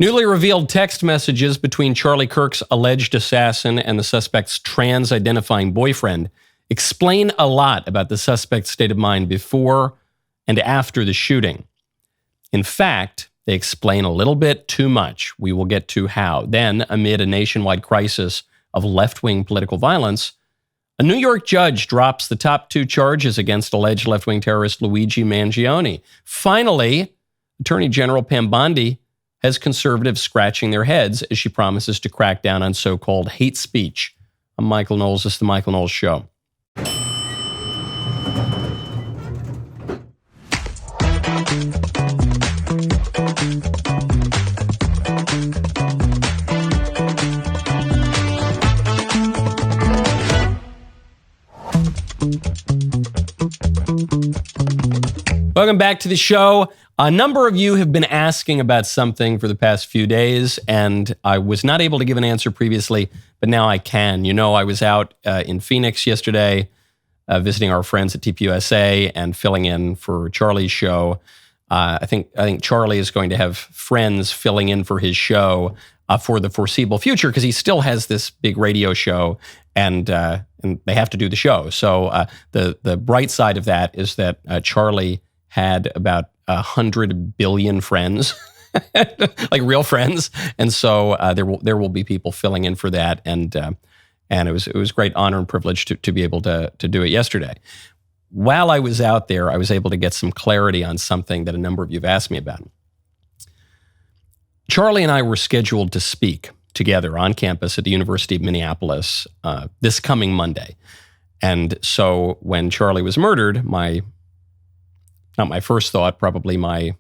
Newly revealed text messages between Charlie Kirk's alleged assassin and the suspect's trans-identifying boyfriend explain a lot about the suspect's state of mind before and after the shooting. In fact, they explain a little bit too much. We will get to how. Then, amid a nationwide crisis of left-wing political violence, a New York judge drops the top 2 charges against alleged left-wing terrorist Luigi Mangione. Finally, Attorney General Pam Bondi has conservatives scratching their heads as she promises to crack down on so-called hate speech. I'm Michael Knowles. This is The Michael Knowles Show. Welcome back to the show. A number of you have been asking about something for the past few days, and I was not able to give an answer previously, but now I can. You know, I was out in Phoenix yesterday visiting our friends at TPUSA and filling in for Charlie's show. I think Charlie is going to have friends filling in for his show for the foreseeable future because he still has this big radio show, and they have to do the show. So the bright side of that is that Charlie had about 100 billion friends, like real friends, and so there will be people filling in for that, and it was great honor and privilege to be able to do it yesterday. While I was out there, I was able to get some clarity on something that a number of you have asked me about. Charlie and I were scheduled to speak together on campus at the University of Minneapolis this coming Monday, and so when Charlie was murdered, not my first thought, probably my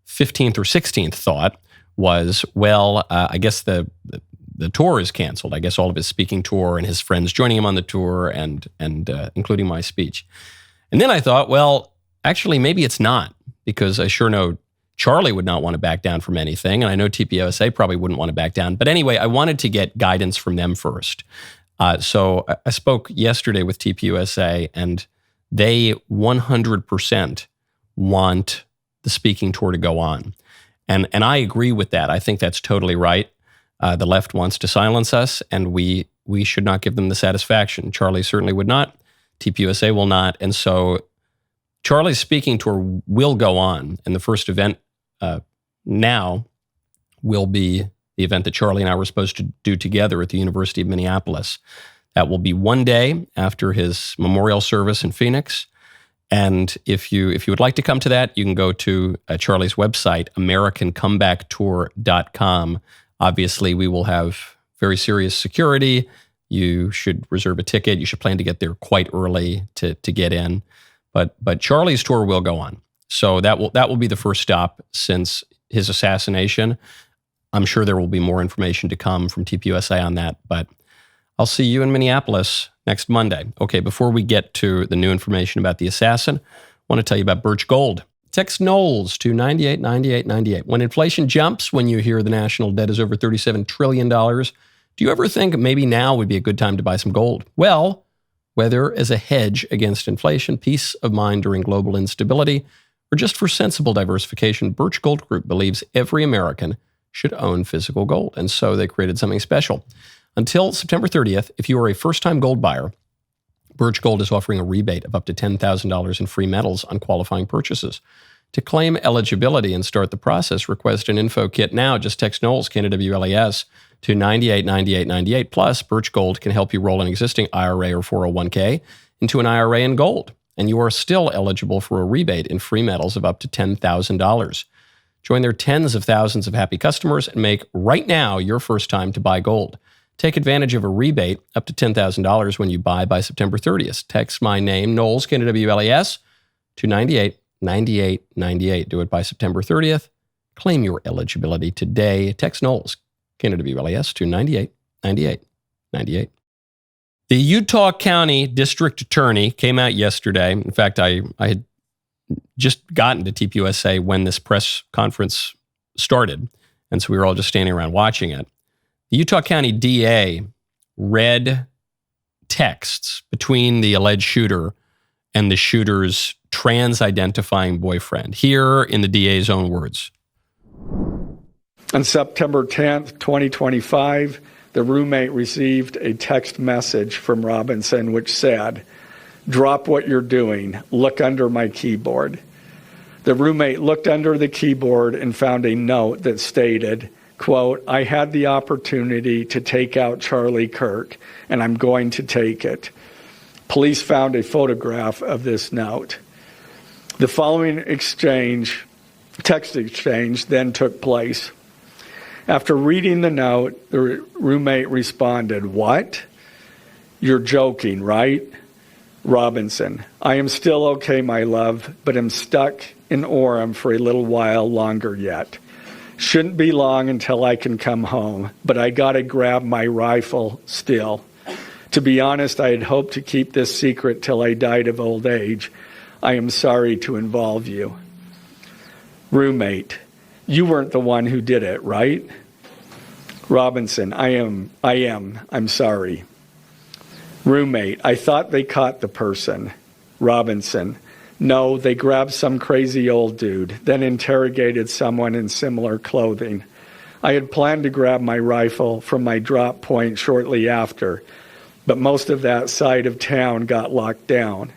15th or 16th thought was, well, I guess the tour is canceled. I guess all of his speaking tour and his friends joining him on the tour and including my speech. And then I thought, well, actually, maybe it's not, because I sure know Charlie would not want to back down from anything, and I know TPUSA probably wouldn't want to back down. But anyway, I wanted to get guidance from them first. So I spoke yesterday with TPUSA, and they 100% want the speaking tour to go on. And I agree with that. I think that's totally right. The left wants to silence us, and we should not give them the satisfaction. Charlie certainly would not. TPUSA will not. And so Charlie's speaking tour will go on. And the first event now will be the event that Charlie and I were supposed to do together at the University of Minneapolis. That will be one day after his memorial service in Phoenix. And if you would like to come to that, you can go to Charlie's website, AmericanComebackTour.com. Obviously, we will have very serious security. You should reserve a ticket. You should plan to get there quite early to get in. But Charlie's tour will go on. So that will be the first stop since his assassination. I'm sure there will be more information to come from TPUSA on that, but I'll see you in Minneapolis next Monday. Okay, before we get to the new information about the assassin, I want to tell you about Birch Gold. Text Knowles to 989898. When inflation jumps, when you hear the national debt is over $37 trillion, do you ever think maybe now would be a good time to buy some gold? Well, whether as a hedge against inflation, peace of mind during global instability, or just for sensible diversification, Birch Gold Group believes every American should own physical gold. And so they created something special. Until September 30th, if you are a first-time gold buyer, Birch Gold is offering a rebate of up to $10,000 in free metals on qualifying purchases. To claim eligibility and start the process, request an info kit now. Just text Knowles, KNWLAS, to 989898. Plus, Birch Gold can help you roll an existing IRA or 401k into an IRA in gold, and you are still eligible for a rebate in free metals of up to $10,000. Join their tens of thousands of happy customers and make right now your first time to buy gold. Take advantage of a rebate up to $10,000 when you buy by September 30th. Text my name, Knowles, KNWLAS, to 989898. Do it by September 30th. Claim your eligibility today. Text Knowles, KNWLAS, to 989898. The Utah County District Attorney came out yesterday. In fact, I had just gotten to TPUSA when this press conference started, and so we were all just standing around watching it. The Utah County DA read texts between the alleged shooter and the shooter's trans-identifying boyfriend. Here in the DA's own words. On September 10th, 2025, the roommate received a text message from Robinson which said, "Drop what you're doing. Look under my keyboard." The roommate looked under the keyboard and found a note that stated, quote, "I had the opportunity to take out Charlie Kirk, and I'm going to take it." Police found a photograph of this note. The following text exchange, then took place. After reading the note, the roommate responded, "What? You're joking, right?" Robinson, "I am still okay, my love, but am stuck in Orem for a little while longer yet. Shouldn't be long until I can come home, but I gotta grab my rifle still. To be honest, I had hoped to keep this secret till I died of old age. I am sorry to involve you." Roommate, "You weren't the one who did it, right?" Robinson, I am. I'm sorry." Roommate, "I thought they caught the person." Robinson, "No, they grabbed some crazy old dude, then interrogated someone in similar clothing. I had planned to grab my rifle from my drop point shortly after, but most of that side of town got locked down.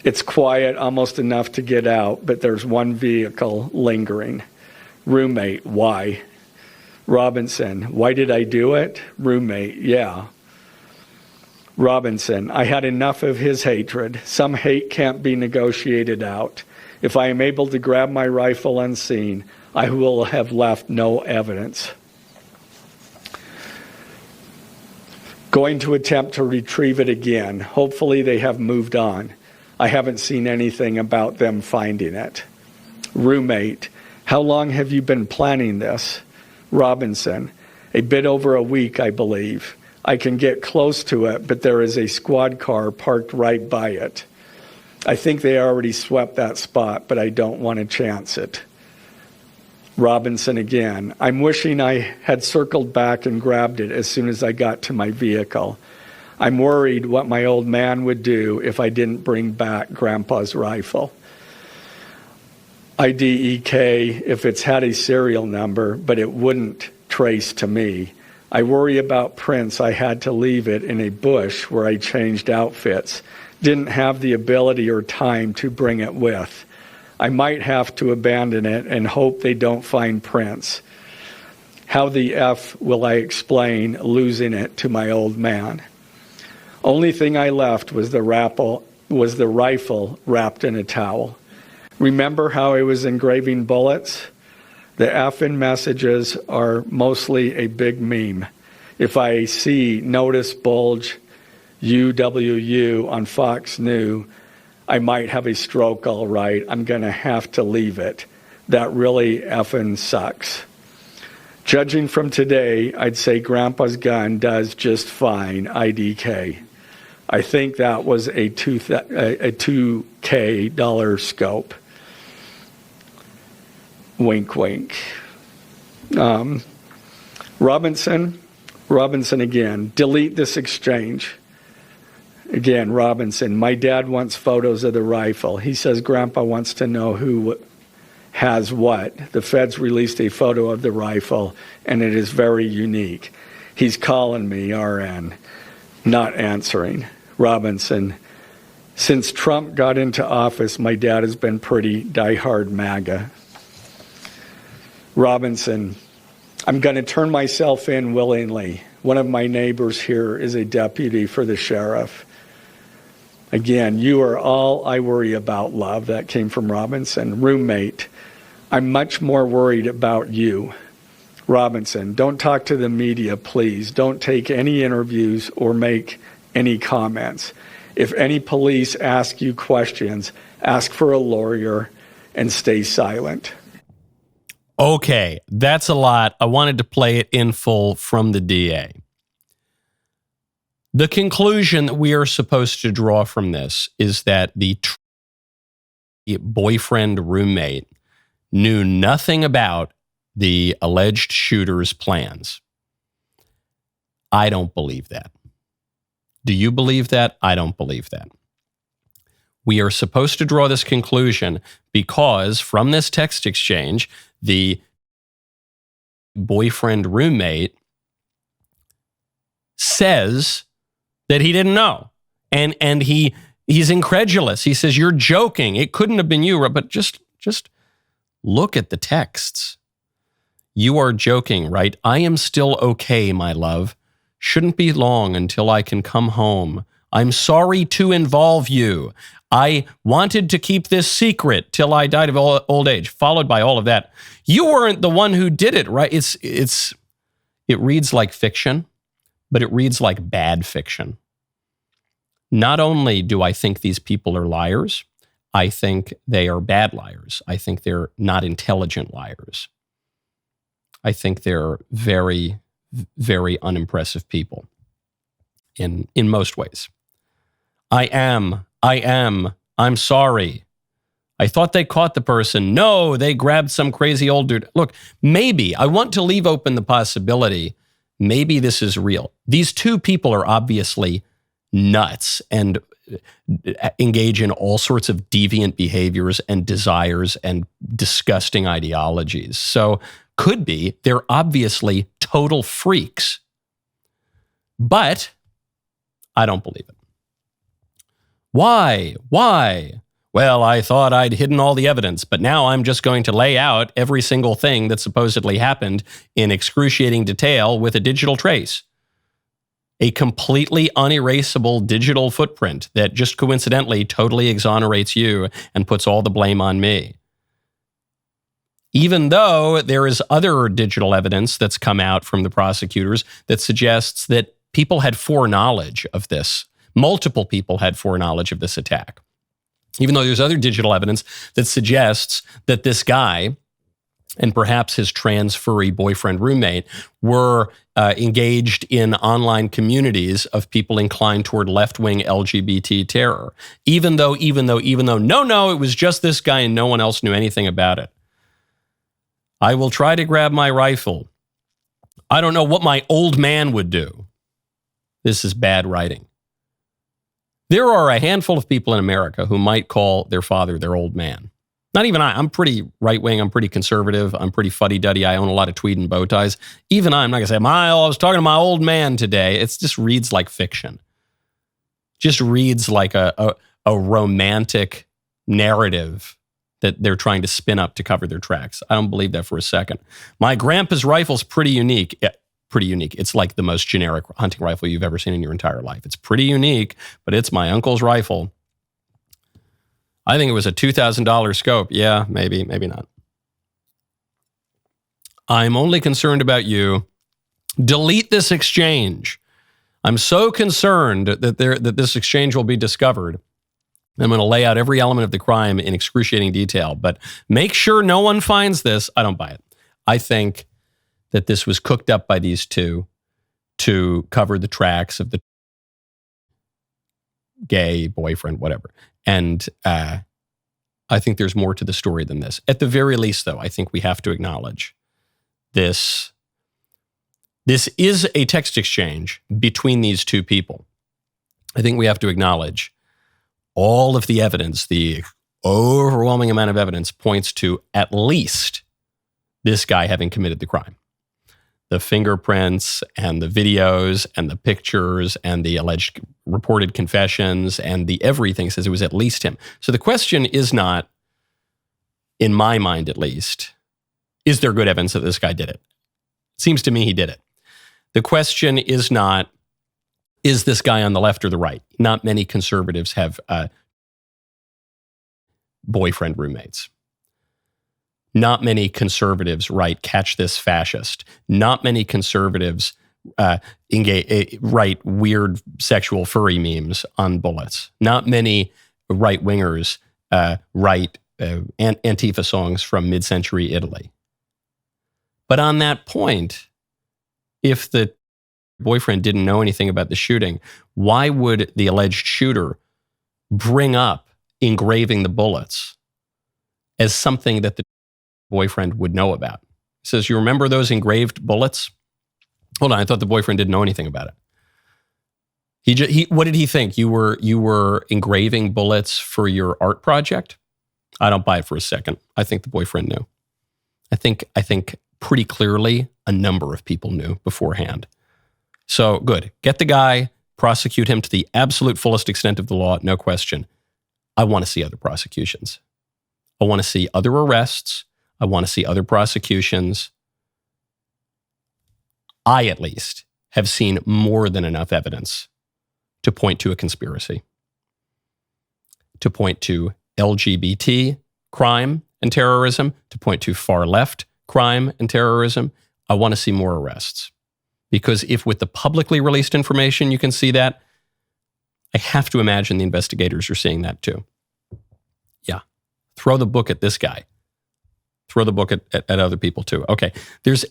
It's quiet, almost enough to get out, but there's one vehicle lingering." Roommate, "Why?" Robinson, "Why did I do it?" Roommate, "Yeah." Robinson, "I had enough of his hatred. Some hate can't be negotiated out. If I am able to grab my rifle unseen, I will have left no evidence. Going to attempt to retrieve it again. Hopefully they have moved on. I haven't seen anything about them finding it." Roommate, "How long have you been planning this?" Robinson, "A bit over a week, I believe. I can get close to it, but there is a squad car parked right by it. I think they already swept that spot, but I don't want to chance it." Robinson again, "I'm wishing I had circled back and grabbed it as soon as I got to my vehicle. I'm worried what my old man would do if I didn't bring back Grandpa's rifle. IDEK if it's had a serial number, but it wouldn't trace to me. I worry about prints. I had to leave it in a bush where I changed outfits. Didn't have the ability or time to bring it with. I might have to abandon it and hope they don't find prints. How the F will I explain losing it to my old man? Only thing I left was the rifle wrapped in a towel. Remember how I was engraving bullets? The F in messages are mostly a big meme. If I see notice bulge UWU on Fox News, I might have a stroke all right. I'm going to have to leave it. That really effing sucks. Judging from today, I'd say Grandpa's gun does just fine, IDK. I think that was a $2K scope. Wink, wink. Robinson again, delete this exchange. Again, Robinson, my dad wants photos of the rifle. He says Grandpa wants to know who has what. The feds released a photo of the rifle, and it is very unique. He's calling me, RN, not answering. Robinson, since Trump got into office, my dad has been pretty diehard MAGA. Robinson, I'm going to turn myself in willingly. One of my neighbors here is a deputy for the sheriff. Again, you are all I worry about, love. That came from Robinson. Roommate, I'm much more worried about you. Robinson, don't talk to the media, please. Don't take any interviews or make any comments. If any police ask you questions, ask for a lawyer and stay silent. Okay, that's a lot. I wanted to play it in full from the DA. The conclusion that we are supposed to draw from this is that the boyfriend roommate knew nothing about the alleged shooter's plans. I don't believe that. Do you believe that? I don't believe that. We are supposed to draw this conclusion because from this text exchange, the boyfriend roommate says that he didn't know. And he's incredulous. He says, "You're joking. It couldn't have been you." But just look at the texts. "You are joking, right? I am still okay, my love. Shouldn't be long until I can come home. I'm sorry to involve you. I wanted to keep this secret till I died of old age," followed by all of that. You weren't the one who did it, right? It reads like fiction, but it reads like bad fiction. Not only do I think these people are liars, I think they are bad liars. I think they're not intelligent liars. I think they're very, very unimpressive people in most ways. I'm sorry. I thought they caught the person. No, they grabbed some crazy old dude. Look, maybe, I want to leave open the possibility, maybe this is real. These two people are obviously nuts and engage in all sorts of deviant behaviors and desires and disgusting ideologies. So could be, they're obviously total freaks. But I don't believe it. Why? Well, I thought I'd hidden all the evidence, but now I'm just going to lay out every single thing that supposedly happened in excruciating detail with a digital trace. A completely unerasable digital footprint that just coincidentally totally exonerates you and puts all the blame on me. Even though there is other digital evidence that's come out from the prosecutors that suggests that people had foreknowledge of this. Multiple people had foreknowledge of this attack. Even though there's other digital evidence that suggests that this guy and perhaps his trans furry boyfriend roommate were engaged in online communities of people inclined toward left-wing LGBT terror. Even though, no, it was just this guy and no one else knew anything about it. I will try to grab my rifle. I don't know what my old man would do. This is bad writing. There are a handful of people in America who might call their father their old man. Not even I. I'm pretty right-wing. I'm pretty conservative. I'm pretty fuddy-duddy. I own a lot of tweed and bow ties. Even I'm not going to say, I was talking to my old man today. It just reads like fiction. Just reads like a romantic narrative that they're trying to spin up to cover their tracks. I don't believe that for a second. My grandpa's rifle's pretty unique. Yeah, pretty unique. It's like the most generic hunting rifle you've ever seen in your entire life. It's pretty unique, but it's my uncle's rifle. I think it was a $2,000 scope. Yeah, maybe not. I'm only concerned about you. Delete this exchange. I'm so concerned that this exchange will be discovered. I'm going to lay out every element of the crime in excruciating detail, but make sure no one finds this. I don't buy it. I think that this was cooked up by these two to cover the tracks of the gay boyfriend, whatever. And I think there's more to the story than this. At the very least, though, I think we have to acknowledge this. This is a text exchange between these two people. I think we have to acknowledge all of the evidence, the overwhelming amount of evidence points to at least this guy having committed the crime. The fingerprints and the videos and the pictures and the alleged reported confessions and the everything says it was at least him. So the question is not, in my mind at least, is there good evidence that this guy did it? It seems to me he did it. The question is not, is this guy on the left or the right? Not many conservatives have boyfriend roommates. Not many conservatives write, catch this fascist. Not many conservatives write weird sexual furry memes on bullets. Not many right-wingers write Antifa songs from mid-century Italy. But on that point, if the boyfriend didn't know anything about the shooting, why would the alleged shooter bring up engraving the bullets as something that the boyfriend would know about? He says, you remember those engraved bullets? Hold on, I thought the boyfriend didn't know anything about it. What did he think? You were engraving bullets for your art project? I don't buy it for a second. I think the boyfriend knew. I think pretty clearly a number of people knew beforehand. So good. Get the guy, prosecute him to the absolute fullest extent of the law, no question. I want to see other prosecutions. I want to see other arrests. I want to see other prosecutions. I, at least, have seen more than enough evidence to point to a conspiracy, to point to LGBT crime and terrorism, to point to far left crime and terrorism. I want to see more arrests. Because if with the publicly released information you can see that, I have to imagine the investigators are seeing that too. Yeah. Throw the book at this guy. Throw the book at other people too. Okay. There's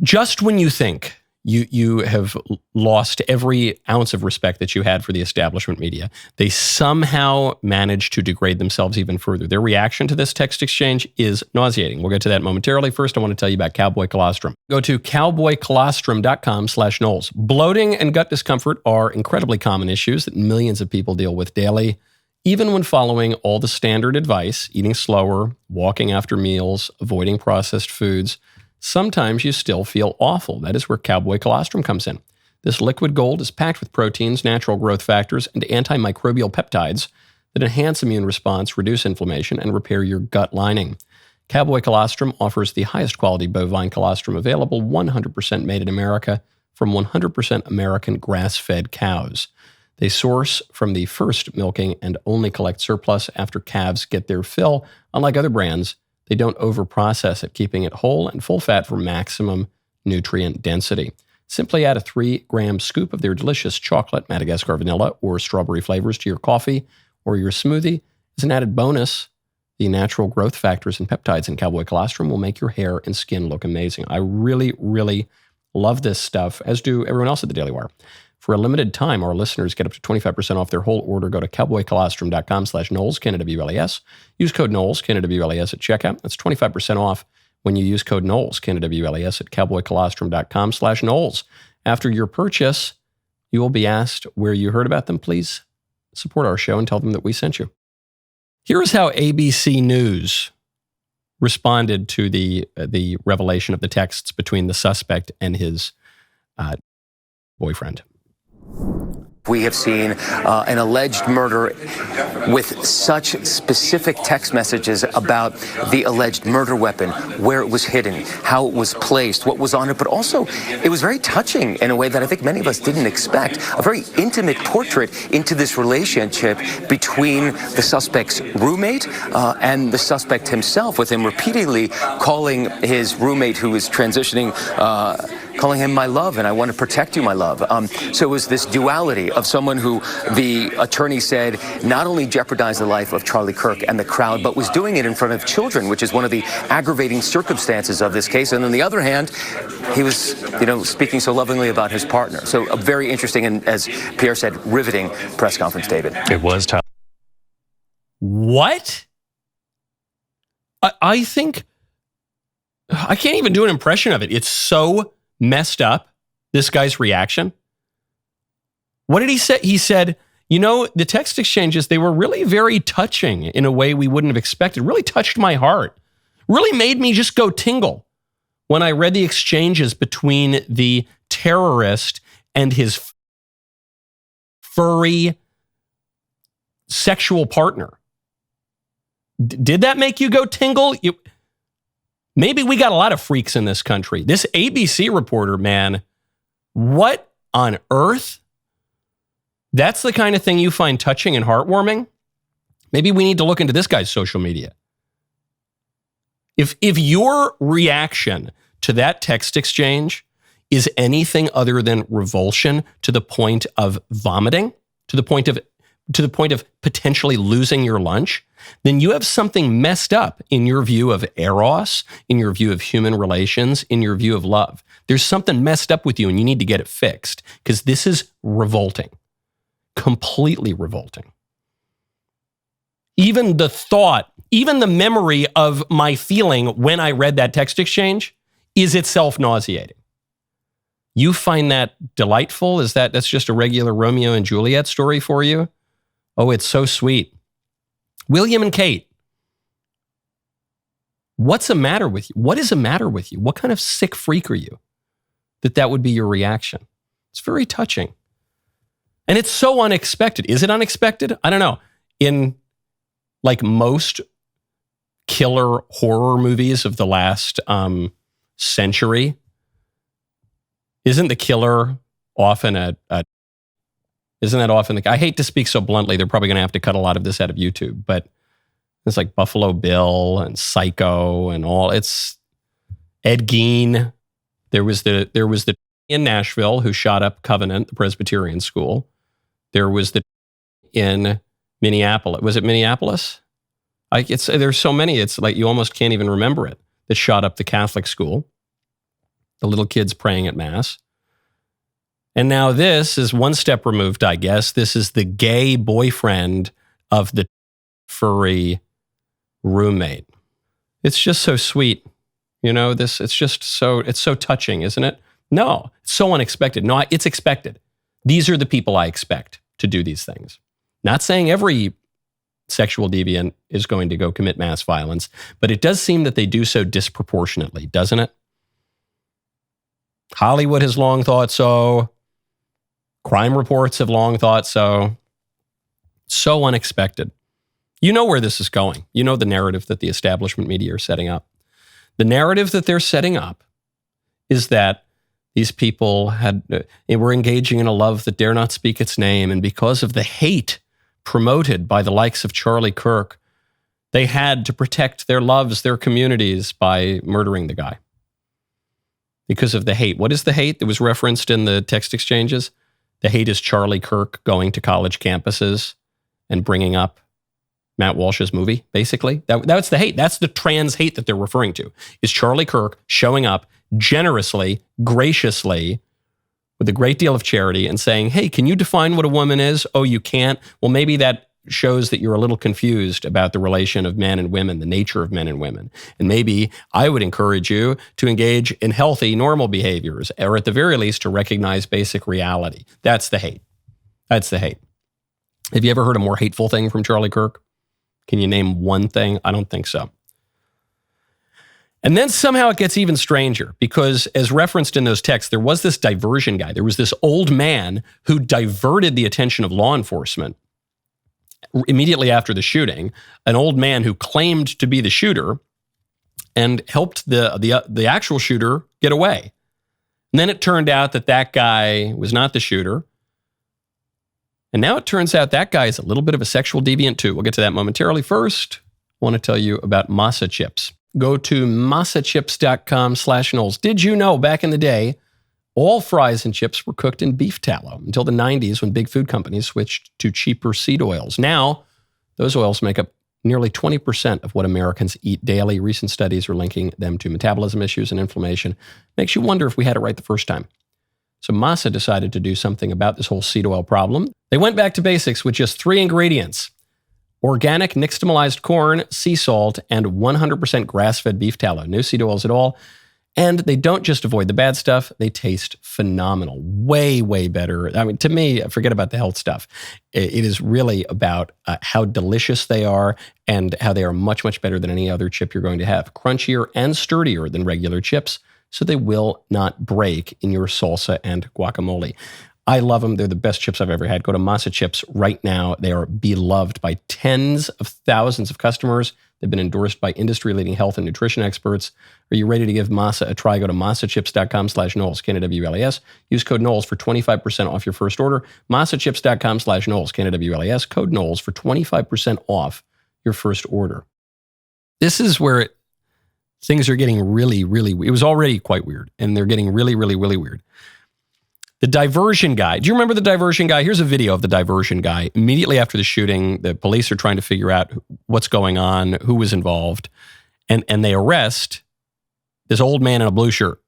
just when you think you have lost every ounce of respect that you had for the establishment media, they somehow manage to degrade themselves even further. Their reaction to this text exchange is nauseating. We'll get to that momentarily. First, I want to tell you about cowboy colostrum. Go to cowboycolostrum.com/Knowles. Bloating and gut discomfort are incredibly common issues that millions of people deal with daily. Even when following all the standard advice, eating slower, walking after meals, avoiding processed foods, sometimes you still feel awful. That is where cowboy colostrum comes in. This liquid gold is packed with proteins, natural growth factors, and antimicrobial peptides that enhance immune response, reduce inflammation, and repair your gut lining. Cowboy colostrum offers the highest quality bovine colostrum available, 100% made in America from 100% American grass-fed cows. They source from the first milking and only collect surplus after calves get their fill. Unlike other brands, they don't overprocess it, keeping it whole and full fat for maximum nutrient density. Simply add a 3-gram scoop of their delicious chocolate, Madagascar vanilla, or strawberry flavors to your coffee or your smoothie. As an added bonus, the natural growth factors and peptides in cowboy colostrum will make your hair and skin look amazing. I really, really love this stuff, as do everyone else at the Daily Wire. For a limited time, our listeners get up to 25% off their whole order. Go to cowboycolostrum.com/Knowles, KNWLAS. Use code Knowles, KNWLAS at checkout. That's 25% off when you use code Knowles, KNWLAS at cowboycolostrum.com/Knowles. After your purchase, you will be asked where you heard about them. Please support our show and tell them that we sent you. Here is how ABC News responded to the revelation of the texts between the suspect and his boyfriend. We have seen an alleged murder with such specific text messages about the alleged murder weapon, where it was hidden, how it was placed, what was on it, but also it was very touching in a way that I think many of us didn't expect. A very intimate portrait into this relationship between the suspect's roommate and the suspect himself, with him repeatedly calling his roommate who is transitioning, calling him my love, and I want to protect you, my love. So it was this duality of someone who the attorney said not only jeopardized the life of Charlie Kirk and the crowd, but was doing it in front of children, which is one of the aggravating circumstances of this case. And on the other hand, he was, speaking so lovingly about his partner. So a very interesting and, as Pierre said, riveting press conference, David. It was tough. What? I think I can't even do an impression of it. It's so messed up, this guy's reaction. What did he say? He said, the text exchanges, they were really very touching in a way we wouldn't have expected. Really touched my heart. Really made me just go tingle when I read the exchanges between the terrorist and his furry sexual partner. Did that make you go tingle? Maybe we got a lot of freaks in this country. This ABC reporter, man, what on earth? That's the kind of thing you find touching and heartwarming? Maybe we need to look into this guy's social media. If your reaction to that text exchange is anything other than revulsion to the point of vomiting, to the point of potentially losing your lunch, then you have something messed up in your view of eros, in your view of human relations, in your view of love. There's something messed up with you and you need to get it fixed, because this is revolting. Completely revolting. Even the thought, even the memory of my feeling when I read that text exchange is itself nauseating. You find that delightful? That's just a regular Romeo and Juliet story for you? Oh, it's so sweet. William and Kate. What's the matter with you? What is the matter with you? What kind of sick freak are you that would be your reaction? It's very touching. And it's so unexpected. Is it unexpected? I don't know. In like most killer horror movies of the last century, isn't the killer often isn't that often I hate to speak so bluntly, they're probably going to have to cut a lot of this out of YouTube, but it's like Buffalo Bill and Psycho and all. It's Ed Gein. There was the in Nashville who shot up Covenant, the Presbyterian school. There was the in Minneapolis. Was it Minneapolis? There's so many. It's like you almost can't even remember it. That shot up the Catholic school. The little kids praying at Mass. And now this is one step removed, I guess. This is the gay boyfriend of the furry roommate. It's just so sweet. You know, it's so touching, isn't it? No, it's so unexpected. No, it's expected. These are the people I expect to do these things. Not saying every sexual deviant is going to go commit mass violence, but it does seem that they do so disproportionately, doesn't it? Hollywood has long thought so. Crime reports have long thought so. So unexpected. You know where this is going. You know the narrative that the establishment media are setting up. The narrative that they're setting up is that these people were engaging in a love that dare not speak its name, and because of the hate promoted by the likes of Charlie Kirk, they had to protect their loves, their communities, by murdering the guy. Because of the hate. What is the hate that was referenced in the text exchanges? The hate is Charlie Kirk going to college campuses and bringing up Matt Walsh's movie, basically. That's the hate. That's the trans hate that they're referring to, is Charlie Kirk showing up generously, graciously, with a great deal of charity and saying, hey, can you define what a woman is? Oh, you can't? Well, maybe that shows that you're a little confused about the relation of men and women, the nature of men and women. And maybe I would encourage you to engage in healthy, normal behaviors, or at the very least to recognize basic reality. That's the hate. That's the hate. Have you ever heard a more hateful thing from Charlie Kirk? Can you name one thing? I don't think so. And then somehow it gets even stranger because, as referenced in those texts, there was this diversion guy. There was this old man who diverted the attention of law enforcement immediately after the shooting, an old man who claimed to be the shooter and helped the actual shooter get away. And then it turned out that guy was not the shooter. And now it turns out that guy is a little bit of a sexual deviant too. We'll get to that momentarily. First, I want to tell you about masa chips. Go to masachips.com/Knowles. Did you know back in the day, all fries and chips were cooked in beef tallow until the 90s when big food companies switched to cheaper seed oils. Now, those oils make up nearly 20% of what Americans eat daily. Recent studies are linking them to metabolism issues and inflammation. Makes you wonder if we had it right the first time. So Masa decided to do something about this whole seed oil problem. They went back to basics with just 3 ingredients: organic nixtamalized corn, sea salt, and 100% grass-fed beef tallow. No seed oils at all. And they don't just avoid the bad stuff, they taste phenomenal. Way, way better. I mean, to me, forget about the health stuff. It is really about how delicious they are and how they are much, much better than any other chip you're going to have. Crunchier and sturdier than regular chips, so they will not break in your salsa and guacamole. I love them. They're the best chips I've ever had. Go to Masa Chips right now. They are beloved by tens of thousands of customers. They've been endorsed by industry-leading health and nutrition experts. Are you ready to give Masa a try? Go to masachips.com/Knowles, KNWLES. Use code Knowles for 25% off your first order. Masachips.com/Knowles, KNWLES. Code Knowles for 25% off your first order. This is where things are getting really, really weird. It was already quite weird, and they're getting really, really, really weird. The Diversion Guy. Do you remember the Diversion Guy? Here's a video of the Diversion Guy. Immediately after the shooting, the police are trying to figure out what's going on, who was involved, and they arrest this old man in a blue shirt.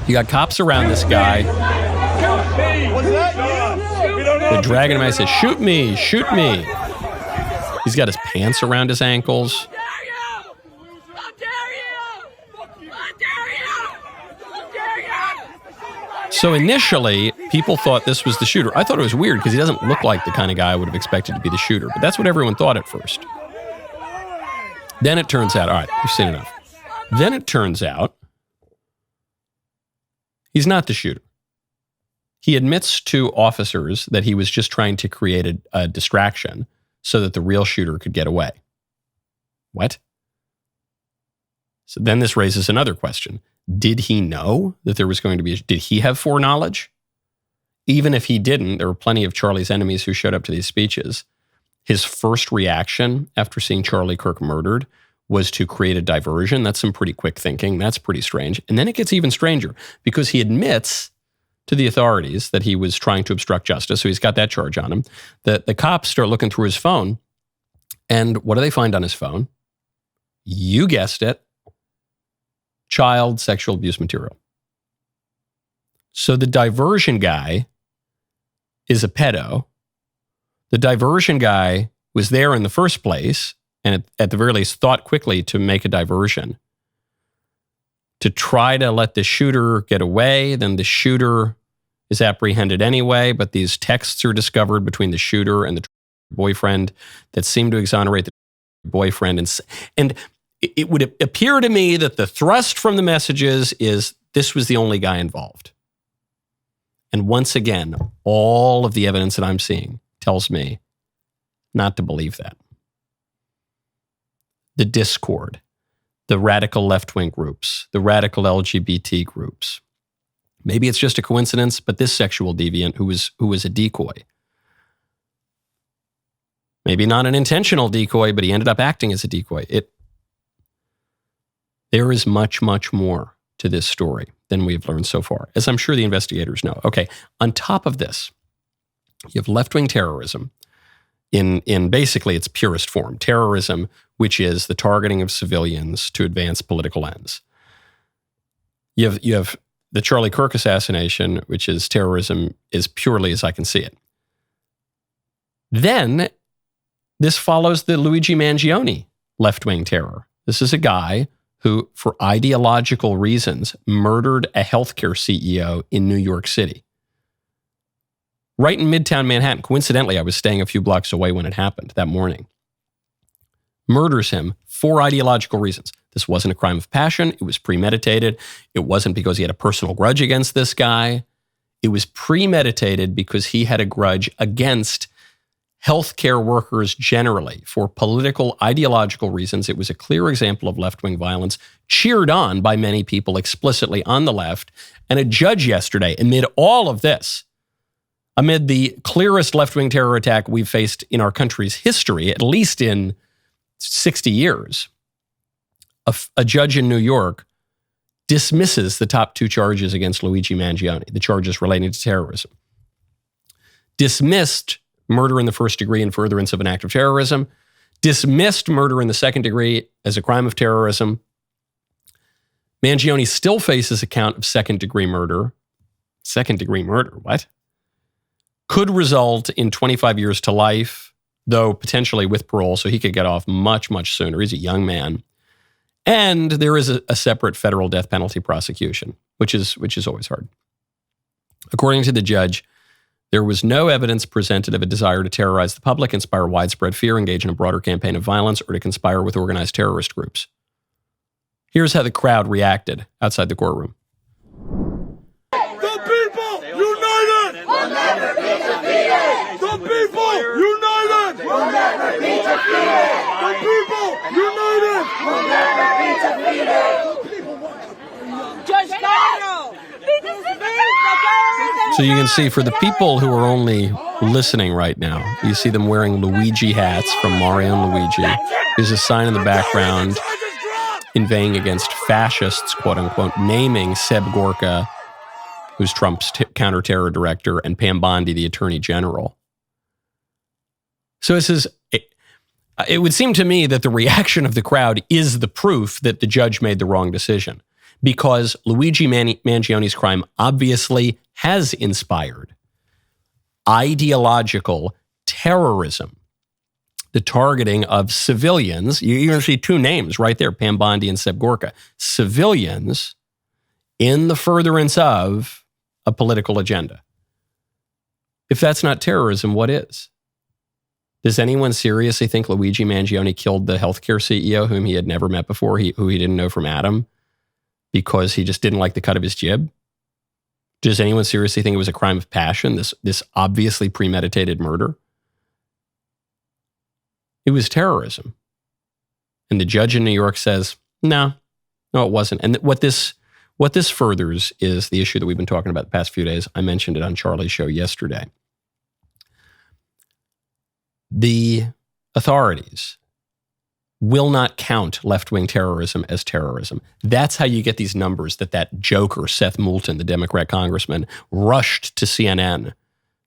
You got cops around this guy. They're dragging him out and say, shoot me, shoot me. He's got his pants around his ankles. So initially, people thought this was the shooter. I thought it was weird because he doesn't look like the kind of guy I would have expected to be the shooter. But that's what everyone thought at first. Then it turns out, all right, we've seen enough. Then it turns out he's not the shooter. He admits to officers that he was just trying to create a distraction so that the real shooter could get away. What? So then this raises another question. Did he know that there was going to be did he have foreknowledge? Even if he didn't, there were plenty of Charlie's enemies who showed up to these speeches. His first reaction after seeing Charlie Kirk murdered was to create a diversion. That's some pretty quick thinking. That's pretty strange. And then it gets even stranger because he admits to the authorities that he was trying to obstruct justice. So he's got that charge on him. The cops start looking through his phone. And what do they find on his phone? You guessed it. Child sexual abuse material. So the diversion guy is a pedo. The diversion guy was there in the first place and at the very least thought quickly to make a diversion to try to let the shooter get away. Then the shooter is apprehended anyway, but these texts are discovered between the shooter and the boyfriend that seem to exonerate the boyfriend. And it would appear to me that the thrust from the messages is this was the only guy involved. And once again, all of the evidence that I'm seeing tells me not to believe that. The discord, the radical left-wing groups, the radical LGBT groups. Maybe it's just a coincidence, but this sexual deviant who was a decoy. Maybe not an intentional decoy, but he ended up acting as a decoy. There is much, much more to this story than we've learned so far, as I'm sure the investigators know. Okay, on top of this, you have left-wing terrorism in basically its purest form. Terrorism, which is the targeting of civilians to advance political ends. You have the Charlie Kirk assassination, which is terrorism as purely as I can see it. Then this follows the Luigi Mangione left-wing terror. This is a guy who, for ideological reasons, murdered a healthcare CEO in New York City. Right in Midtown Manhattan. Coincidentally, I was staying a few blocks away when it happened that morning. Murders him for ideological reasons. This wasn't a crime of passion. It was premeditated. It wasn't because he had a personal grudge against this guy. It was premeditated because he had a grudge against healthcare workers generally for political, ideological reasons. It was a clear example of left-wing violence, cheered on by many people explicitly on the left. And a judge yesterday, amid all of this, amid the clearest left-wing terror attack we've faced in our country's history, at least in 60 years, a judge in New York dismisses the top two charges against Luigi Mangione, the charges relating to terrorism. Dismissed murder in the first degree in furtherance of an act of terrorism, dismissed murder in the second degree as a crime of terrorism. Mangione still faces a count of second degree murder. Second degree murder, what? Could result in 25 years to life, though potentially with parole, so he could get off much, much sooner. He's a young man. And there is a separate federal death penalty prosecution, which is always hard. According to the judge, there was no evidence presented of a desire to terrorize the public, inspire widespread fear, engage in a broader campaign of violence, or to conspire with organized terrorist groups. Here's how the crowd reacted outside the courtroom. The people united will never be defeated. The people united will never be defeated. The people united will never be defeated. Judge Pedo. So you can see for the people who are only listening right now, you see them wearing Luigi hats from Mario and Luigi. There's a sign in the background inveighing against fascists, quote unquote, naming Seb Gorka, who's Trump's counterterror director, and Pam Bondi, the attorney general. So it would seem to me that the reaction of the crowd is the proof that the judge made the wrong decision, because Luigi Mangione's crime obviously has inspired ideological terrorism, the targeting of civilians. You're going to see two names right there, Pam Bondi and Seb Gorka. Civilians in the furtherance of a political agenda. If that's not terrorism, what is? Does anyone seriously think Luigi Mangione killed the healthcare CEO whom he had never met before, who he didn't know from Adam, because he just didn't like the cut of his jib? Does anyone seriously think it was a crime of passion, this obviously premeditated murder? It was terrorism. And the judge in New York says, no, it wasn't. And what this furthers is the issue that we've been talking about the past few days. I mentioned it on Charlie's show yesterday. The authorities will not count left-wing terrorism as terrorism. That's how you get these numbers that joker, Seth Moulton, the Democrat congressman, rushed to CNN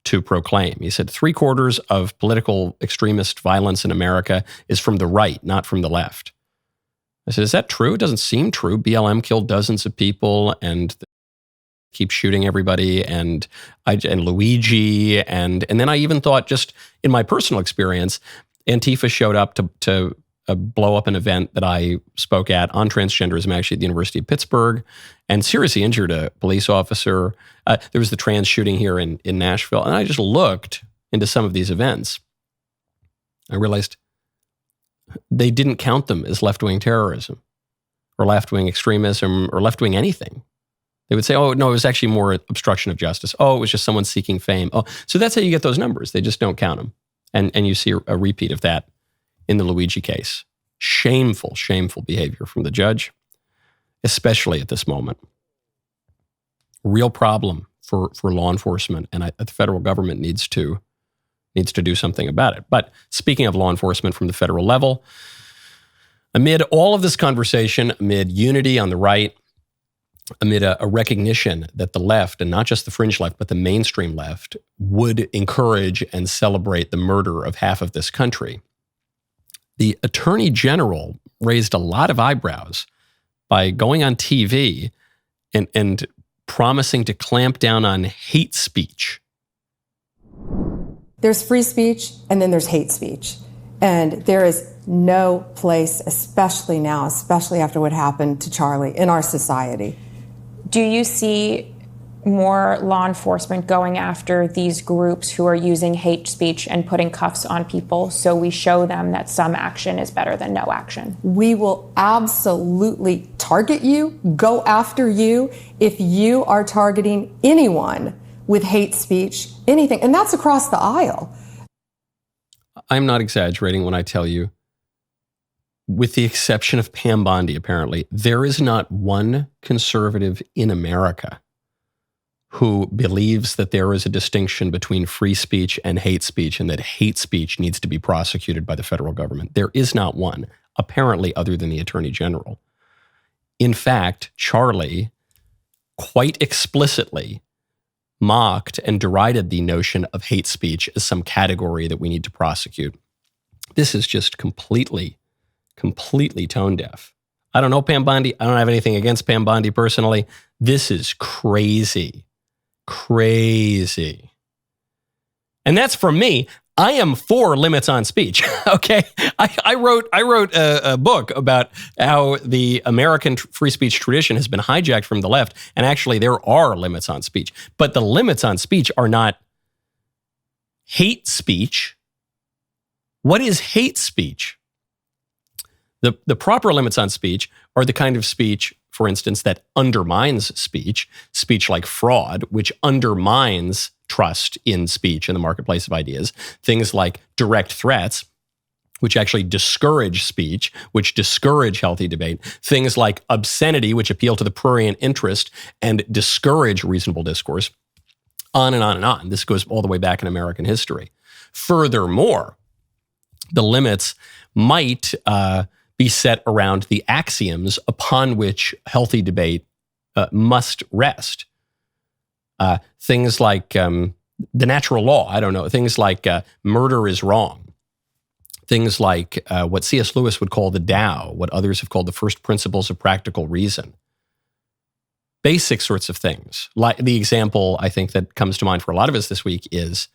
to proclaim. He said 3/4 of political extremist violence in America is from the right, not from the left. I said, is that true? It doesn't seem true. BLM killed dozens of people and keep shooting everybody, and Luigi, and then I even thought, just in my personal experience, Antifa showed up to blow up an event that I spoke at on transgenderism, actually at the University of Pittsburgh, and seriously injured a police officer. There was the trans shooting here in Nashville, and I just looked into some of these events. I realized they didn't count them as left-wing terrorism or left-wing extremism or left-wing anything. They would say, oh, no, it was actually more obstruction of justice. Oh, it was just someone seeking fame. Oh, so that's how you get those numbers. They just don't count them. And you see a repeat of that in the Luigi case. Shameful, shameful behavior from the judge, especially at this moment. Real problem for law enforcement, and the federal government needs to do something about it. But speaking of law enforcement from the federal level, amid all of this conversation, amid unity on the right, amid a recognition that the left, and not just the fringe left, but the mainstream left, would encourage and celebrate the murder of half of this country, the Attorney General raised a lot of eyebrows by going on TV and promising to clamp down on hate speech. There's free speech, and then there's hate speech. And there is no place, especially now, especially after what happened to Charlie, in our society. Do you see more law enforcement going after these groups who are using hate speech and putting cuffs on people so we show them that some action is better than no action? We will absolutely target you, go after you, if you are targeting anyone with hate speech, anything. And that's across the aisle. I'm not exaggerating when I tell you, with the exception of Pam Bondi, apparently, there is not one conservative in America who believes that there is a distinction between free speech and hate speech, and that hate speech needs to be prosecuted by the federal government. There is not one, apparently, other than the Attorney General. In fact, Charlie quite explicitly mocked and derided the notion of hate speech as some category that we need to prosecute. This is just completely tone deaf. I don't know Pam Bondi. I don't have anything against Pam Bondi personally. This is crazy. And that's from me. I am for limits on speech. Okay. I wrote a book about how the American free speech tradition has been hijacked from the left. And actually there are limits on speech, but the limits on speech are not hate speech. What is hate speech? The proper limits on speech are the kind of speech, for instance, that undermines speech like fraud, which undermines trust in speech in the marketplace of ideas. Things like direct threats, which actually discourage speech, which discourage healthy debate. Things like obscenity, which appeal to the prurient interest and discourage reasonable discourse. On and on and on. This goes all the way back in American history. Furthermore, the limits might be set around the axioms upon which healthy debate must rest. Things like the natural law, I don't know, things like murder is wrong. Things like what C.S. Lewis would call the Tao, what others have called the first principles of practical reason. Basic sorts of things. Like the example I think that comes to mind for a lot of us this week is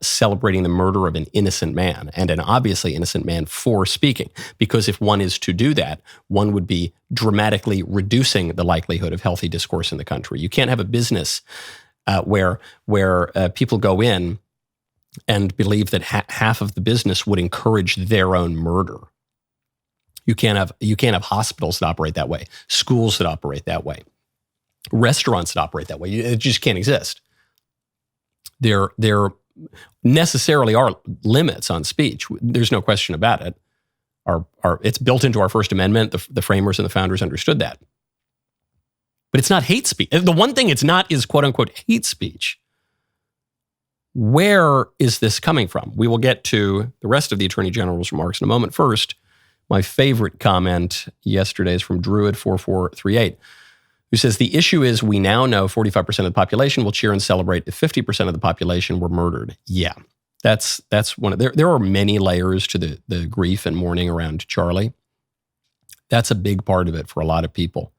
celebrating the murder of an innocent man, and an obviously innocent man, for speaking. Because if one is to do that, one would be dramatically reducing the likelihood of healthy discourse in the country. You can't have a business where people go in and believe that half of the business would encourage their own murder. You can't have hospitals that operate that way, schools that operate that way, restaurants that operate that way. It just can't exist. There necessarily are limits on speech. There's no question about it. It's built into our First Amendment. The framers and the founders understood that. But it's not hate speech. The one thing it's not is quote unquote hate speech. Where is this coming from? We will get to the rest of the Attorney General's remarks in a moment. First, my favorite comment yesterday is from Druid4438, who says, the issue is we now know 45% of the population will cheer and celebrate if 50% of the population were murdered. Yeah, that's one of there are many layers to the grief and mourning around Charlie. That's a big part of it for a lot of people.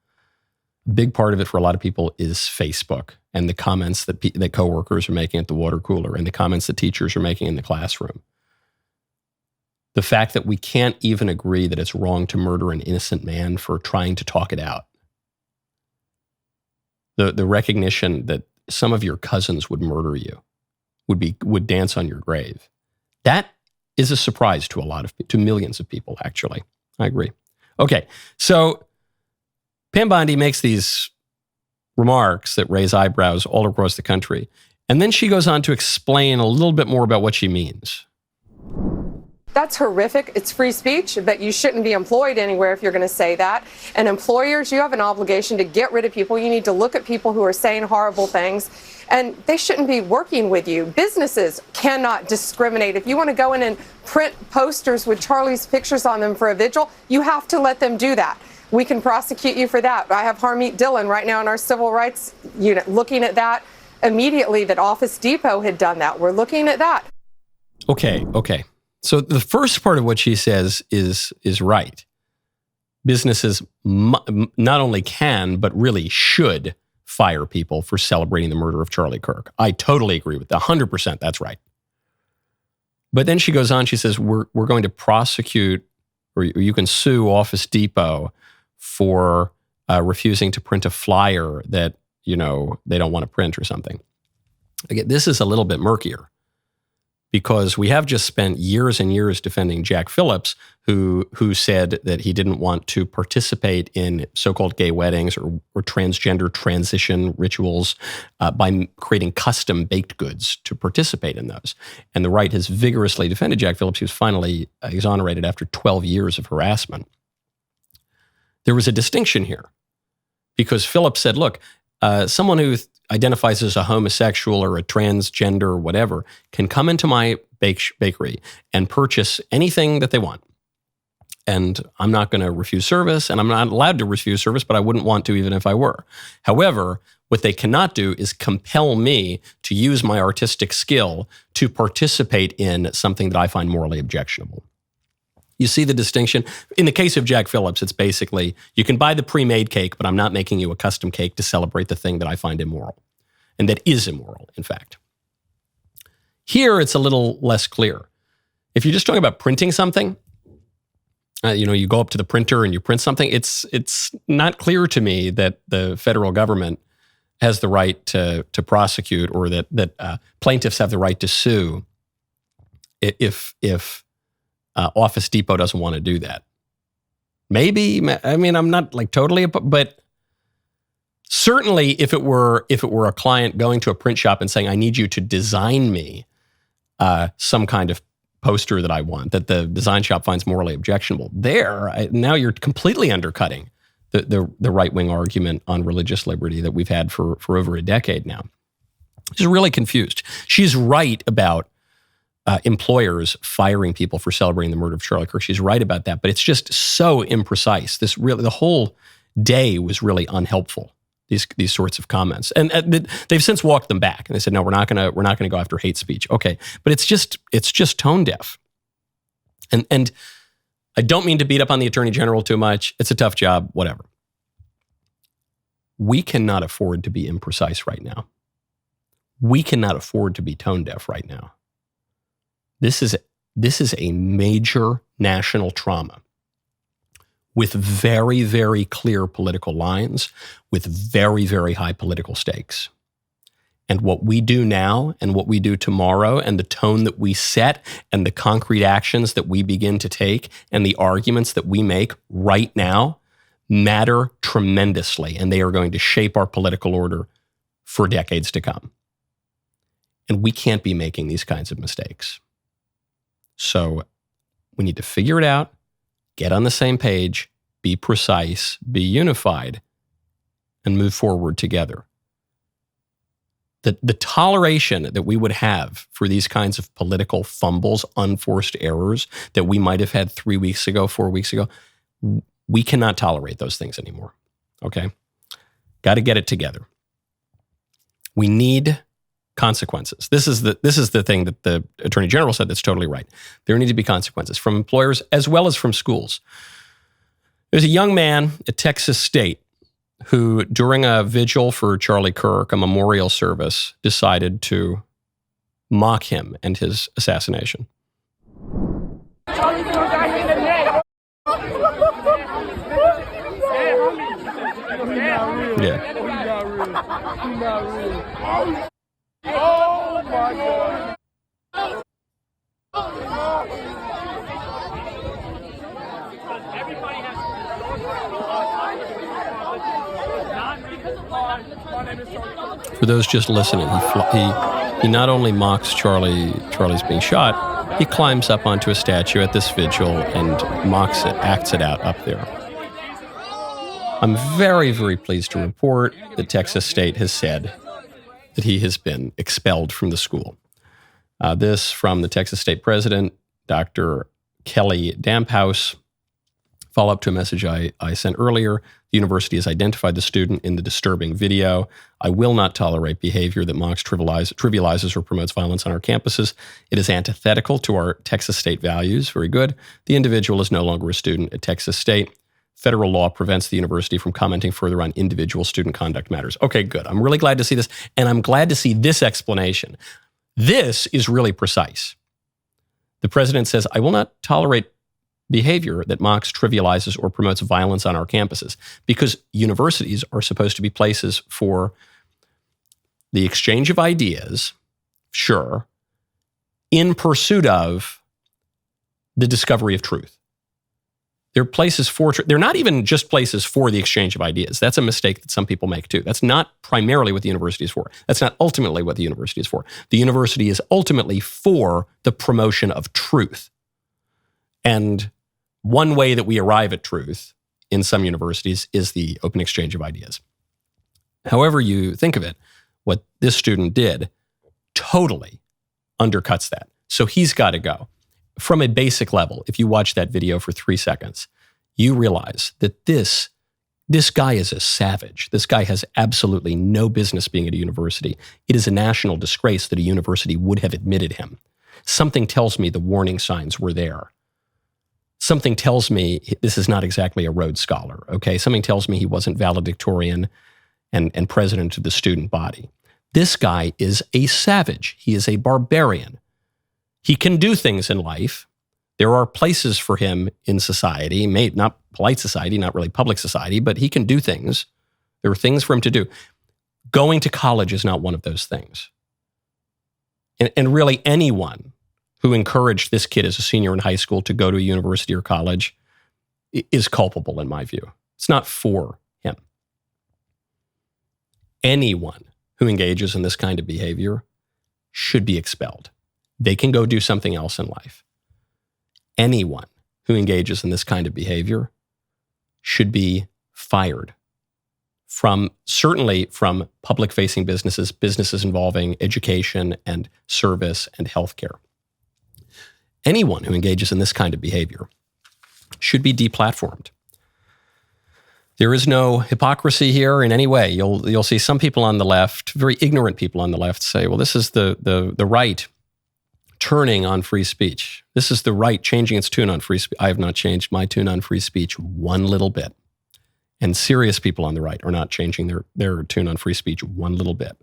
A big part of it for a lot of people is Facebook and the comments that coworkers are making at the water cooler and the comments that teachers are making in the classroom. The fact that we can't even agree that it's wrong to murder an innocent man for trying to talk it out. The recognition that some of your cousins would murder you, would dance on your grave. That is a surprise to millions of people, actually. I agree. Okay, so Pam Bondi makes these remarks that raise eyebrows all across the country, and then she goes on to explain a little bit more about what she means. That's horrific. It's free speech, but you shouldn't be employed anywhere if you're going to say that. And employers, you have an obligation to get rid of people. You need to look at people who are saying horrible things, and they shouldn't be working with you. Businesses cannot discriminate. If you want to go in and print posters with Charlie's pictures on them for a vigil, you have to let them do that. We can prosecute you for that. I have Harmeet Dillon right now in our civil rights unit looking at that immediately, that Office Depot had done that. We're looking at that. Okay. So the first part of what she says is right. Businesses not only can, but really should fire people for celebrating the murder of Charlie Kirk. I totally agree with that. 100%, that's right. But then she goes on, she says, we're going to prosecute, or you can sue Office Depot for refusing to print a flyer that, they don't want to print or something. Again, this is a little bit murkier, because we have just spent years and years defending Jack Phillips, who said that he didn't want to participate in so-called gay weddings or transgender transition rituals by creating custom baked goods to participate in those. And the right has vigorously defended Jack Phillips. He was finally exonerated after 12 years of harassment. There was a distinction here, because Phillips said, look, someone who identifies as a homosexual or a transgender or whatever can come into my bakery and purchase anything that they want. And I'm not going to refuse service, and I'm not allowed to refuse service, but I wouldn't want to even if I were. However, what they cannot do is compel me to use my artistic skill to participate in something that I find morally objectionable. You see the distinction? In the case of Jack Phillips, it's basically, you can buy the pre-made cake, but I'm not making you a custom cake to celebrate the thing that I find immoral. And that is immoral, in fact. Here, it's a little less clear. If you're just talking about printing something, you go up to the printer and you print something, it's not clear to me that the federal government has the right to prosecute, or that plaintiffs have the right to sue if Office Depot doesn't want to do that. Maybe, I'm not totally, but certainly if it were a client going to a print shop and saying, I need you to design me some kind of poster that I want, that the design shop finds morally objectionable, now you're completely undercutting the right-wing argument on religious liberty that we've had for over a decade now. She's really confused. She's right about employers firing people for celebrating the murder of Charlie Kirk. She's right about that, but it's just so imprecise. The whole day was really unhelpful, these sorts of comments. And they've since walked them back, and they said, no, we're not going to go after hate speech. Okay, but it's just tone deaf. And I don't mean to beat up on the Attorney General too much. It's a tough job, whatever. We cannot afford to be imprecise right now. We cannot afford to be tone deaf right now. This is a major national trauma with very, very clear political lines, with very, very high political stakes. And what we do now and what we do tomorrow and the tone that we set and the concrete actions that we begin to take and the arguments that we make right now matter tremendously, and they are going to shape our political order for decades to come. And we can't be making these kinds of mistakes. So we need to figure it out, get on the same page, be precise, be unified, and move forward together. The toleration that we would have for these kinds of political fumbles, unforced errors that we might have had 3 weeks ago, 4 weeks ago, we cannot tolerate those things anymore. Okay? Got to get it together. We need consequences. This is the thing that the Attorney General said that's totally right. There need to be consequences from employers as well as from schools. There's a young man at Texas State who, during a vigil for Charlie Kirk, a memorial service, decided to mock him and his assassination. Yeah. Oh my God. For those just listening, he not only mocks Charlie's being shot, he climbs up onto a statue at this vigil and mocks it, acts it out up there. I'm very, very pleased to report that Texas State has said that he has been expelled from the school. This from the Texas State president, Dr. Kelly Damphouse. Follow up to a message I sent earlier. The university has identified the student in the disturbing video. I will not tolerate behavior that mocks, trivializes, or promotes violence on our campuses. It is antithetical to our Texas State values. Very good. The individual is no longer a student at Texas State. Federal law prevents the university from commenting further on individual student conduct matters. Okay, good. I'm really glad to see this, and I'm glad to see this explanation. This is really precise. The president says, I will not tolerate behavior that mocks, trivializes, or promotes violence on our campuses, because universities are supposed to be places for the exchange of ideas, sure, in pursuit of the discovery of truth. They're places for they're not even just places for the exchange of ideas. That's a mistake that some people make too. That's not primarily what the university is for. That's not ultimately what the university is for. The university is ultimately for the promotion of truth. And one way that we arrive at truth in some universities is the open exchange of ideas. However you think of it, what this student did totally undercuts that. So he's got to go. From a basic level, if you watch that video for 3 seconds, you realize that this guy is a savage. This guy has absolutely no business being at a university. It is a national disgrace that a university would have admitted him. Something tells me the warning signs were there. Something tells me this is not exactly a Rhodes Scholar, okay? Something tells me he wasn't valedictorian and president of the student body. This guy is a savage. He is a barbarian. He can do things in life. There are places for him in society, not polite society, not really public society, but he can do things. There are things for him to do. Going to college is not one of those things. And really anyone who encouraged this kid as a senior in high school to go to a university or college is culpable in my view. It's not for him. Anyone who engages in this kind of behavior should be expelled. They can go do something else in life. Anyone who engages in this kind of behavior should be fired certainly from public-facing businesses involving education and service and healthcare. Anyone who engages in this kind of behavior should be deplatformed. There is no hypocrisy here in any way. You'll see some people on the left, very ignorant people on the left, say, well, this is the right turning on free speech. This is the right changing its tune on free speech. I have not changed my tune on free speech one little bit. And serious people on the right are not changing their tune on free speech one little bit.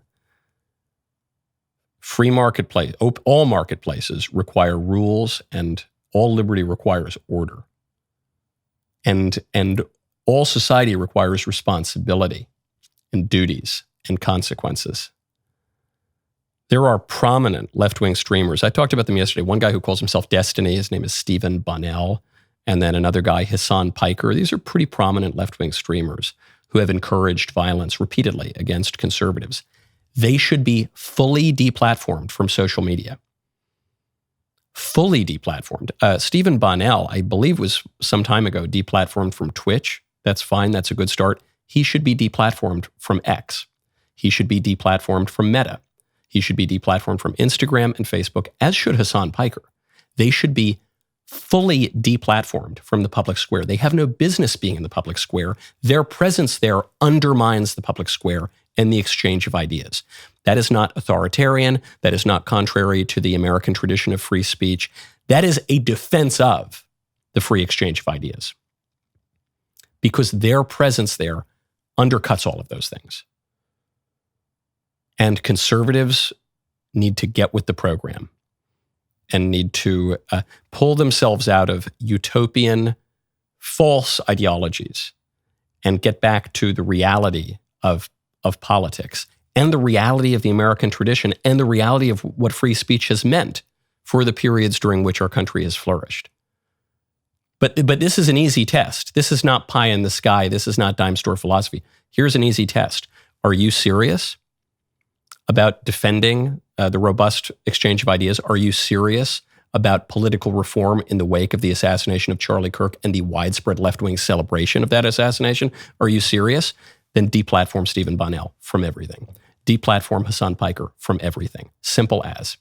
Free marketplace, all marketplaces require rules, and all liberty requires order. And all society requires responsibility and duties and consequences. There are prominent left-wing streamers. I talked about them yesterday. One guy who calls himself Destiny, his name is Stephen Bonnell, and then another guy, Hassan Piker. These are pretty prominent left-wing streamers who have encouraged violence repeatedly against conservatives. They should be fully deplatformed from social media. Fully deplatformed. Stephen Bonnell, I believe, was some time ago deplatformed from Twitch. That's fine. That's a good start. He should be deplatformed from X. He should be deplatformed from Meta. He should be deplatformed from Instagram and Facebook, as should Hassan Piker. They should be fully deplatformed from the public square. They have no business being in the public square. Their presence there undermines the public square and the exchange of ideas. That is not authoritarian. That is not contrary to the American tradition of free speech. That is a defense of the free exchange of ideas, because their presence there undercuts all of those things. And conservatives need to get with the program and need to pull themselves out of utopian, false ideologies and get back to the reality of politics and the reality of the American tradition and the reality of what free speech has meant for the periods during which our country has flourished. But this is an easy test. This is not pie in the sky. This is not dime store philosophy. Here's an easy test. Are you serious about defending the robust exchange of ideas? Are you serious about political reform in the wake of the assassination of Charlie Kirk and the widespread left-wing celebration of that assassination? Are you serious? Then deplatform Stephen Bonnell from everything. Deplatform Hassan Piker from everything. Simple as.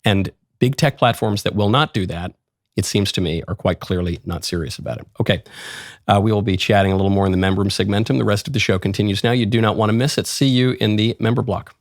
And big tech platforms that will not do that, it seems to me, are quite clearly not serious about it. Okay, we will be chatting a little more in the member room segmentum. The rest of the show continues now. You do not want to miss it. See you in the member block.